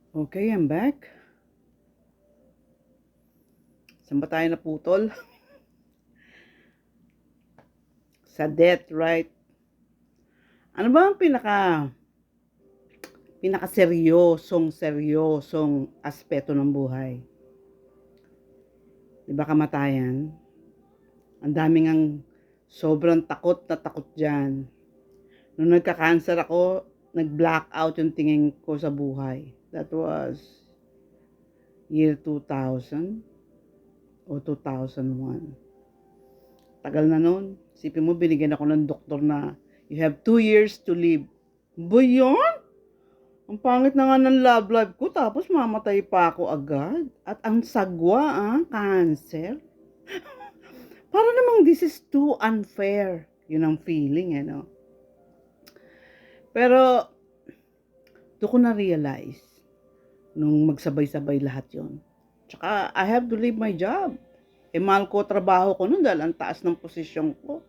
Okay, I'm back. Saan ba tayo naputol? Sa death, right? Ano ba ang seryosong aspeto ng buhay? Di ba kamatayan? Ang daming ang sobrang takot na takot dyan. Nung nagka-cancer ako, nag-blackout yung tingin ko sa buhay. That was year 2000 o 2001. Tagal na nun. Sipin mo, binigyan ako ng doktor na you have 2 years to live. Ba yun? Ang pangit na nga ng love life ko, tapos mamatay pa ako agad. At ang sagwa, cancer. Para namang this is too unfair. Yun ang feeling, no? Pero, doon ko na-realize, nung magsabay-sabay lahat yon. Tsaka, I have to leave my job. Mahal ko trabaho ko nun dahil ang taas ng posisyon ko.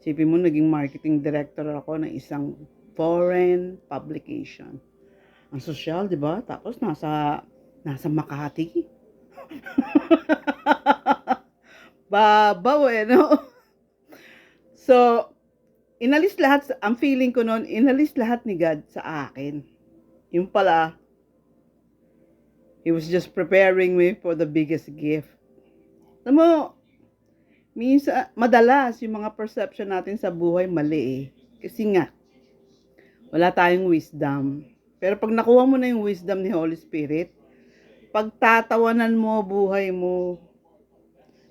Sipin mo, naging marketing director ako ng isang foreign publication. Ang sosyal, di ba? Tapos nasa Makati. Babaw no? So, ang feeling ko noon, inalis lahat ni God sa akin. Yung pala, He was just preparing me for the biggest gift. Alam mo, madalas yung mga perception natin sa buhay mali. Kasi nga, wala tayong wisdom. Pero pag nakuha mo na yung wisdom ni Holy Spirit, pagtatawanan mo buhay mo.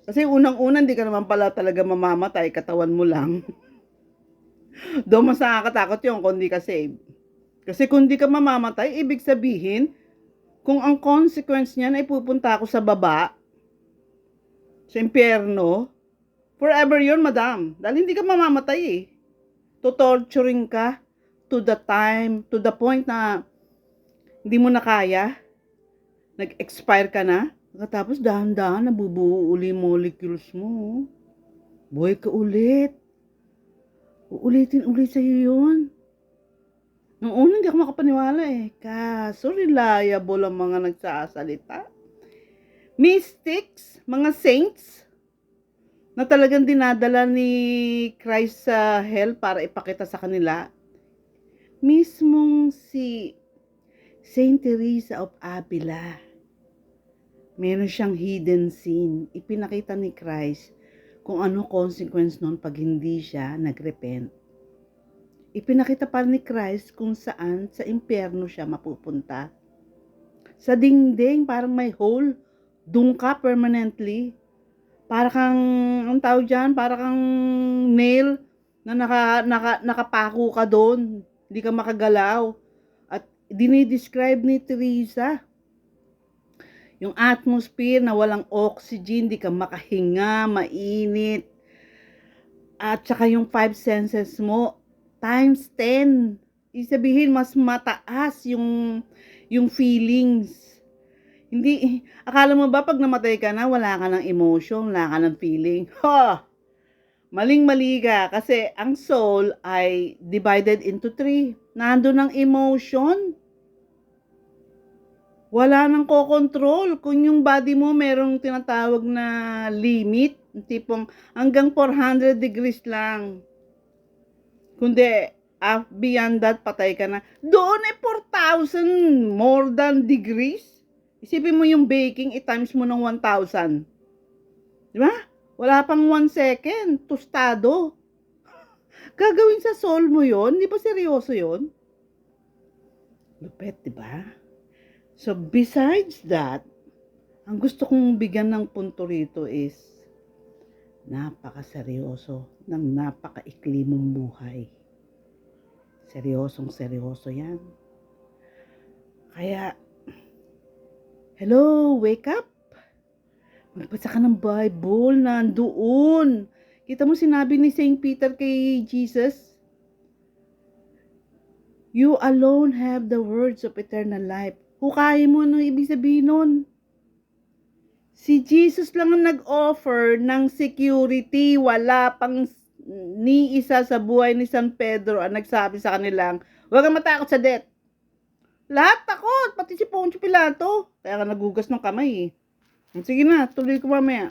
Kasi unang-unang di ka naman pala talaga mamamatay, katawan mo lang. Doon mas nakakatakot yun kung di ka save. Kasi kung di ka mamamatay, ibig sabihin, kung ang consequence niyan ay pupunta ako sa baba, sa impyerno, forever yun, madam. Dahil hindi ka mamamatay eh. Torturing ka to the point na hindi mo na kaya. Nag-expire ka na. Tapos dahan-dahan nabubuo uli molecules mo. Buhay ka ulit. Uulitin ulit sa'yo yun. Nung una hindi ako makapaniwala Kaso reliable ang mga nagsasalita. Mystics, mga saints, na talagang dinadala ni Christ sa hell para ipakita sa kanila. Mismong si Saint Teresa of Avila, meron siyang hidden sin. Ipinakita ni Christ kung ano consequence nun pag hindi siya nagrepent. Ipinakita pa ni Christ kung saan sa impyerno siya mapupunta. Sa dingding, parang may hole. Doon ka permanently. Para kang, ang tawag dyan, para kang nail na nakapako ka doon. Hindi ka makagalaw. At dinidescribe ni Teresa yung atmosphere na walang oxygen, di ka makahinga, mainit. At saka yung 5 senses mo, times 10. Isabihin, mas mataas yung feelings. Hindi, akala mo ba pag namatay ka na, wala ka ng emotion, wala ka ng feeling? Maling-mali ka kasi ang soul ay divided into 3. Nandun ang emotion. Wala nang kokontrol. Kung yung body mo merong tinatawag na limit, tipong hanggang 400 degrees lang. Kundi, beyond that, patay ka na. Doon 4,000 more than degrees. Isipin mo yung baking, i-times mo ng 1,000. Di ba? Wala pang 1 second. Tostado. Gagawin sa soul mo yon, di ba seryoso yon? Lupet, di ba? So, besides that, ang gusto kong bigyan ng punto rito is napakaseryoso ng napakaikli mong buhay. Seryosong seryoso yan. Kaya, hello, wake up. Magbasa ka ng Bible, nandoon. Kita mo sinabi ni Saint Peter kay Jesus, you alone have the words of eternal life. Hukayin mo ano ibig sabihin nun. Si Jesus lang ang nag-offer ng security. Wala pang ni isa sa buhay ni San Pedro ang nagsabi sa kanilang, huwag kang matakot sa death. Lahat takot, pati si Poncio Pilato. Kaya ka nagugas ng kamay eh. Sige na, tuloy ko mamaya.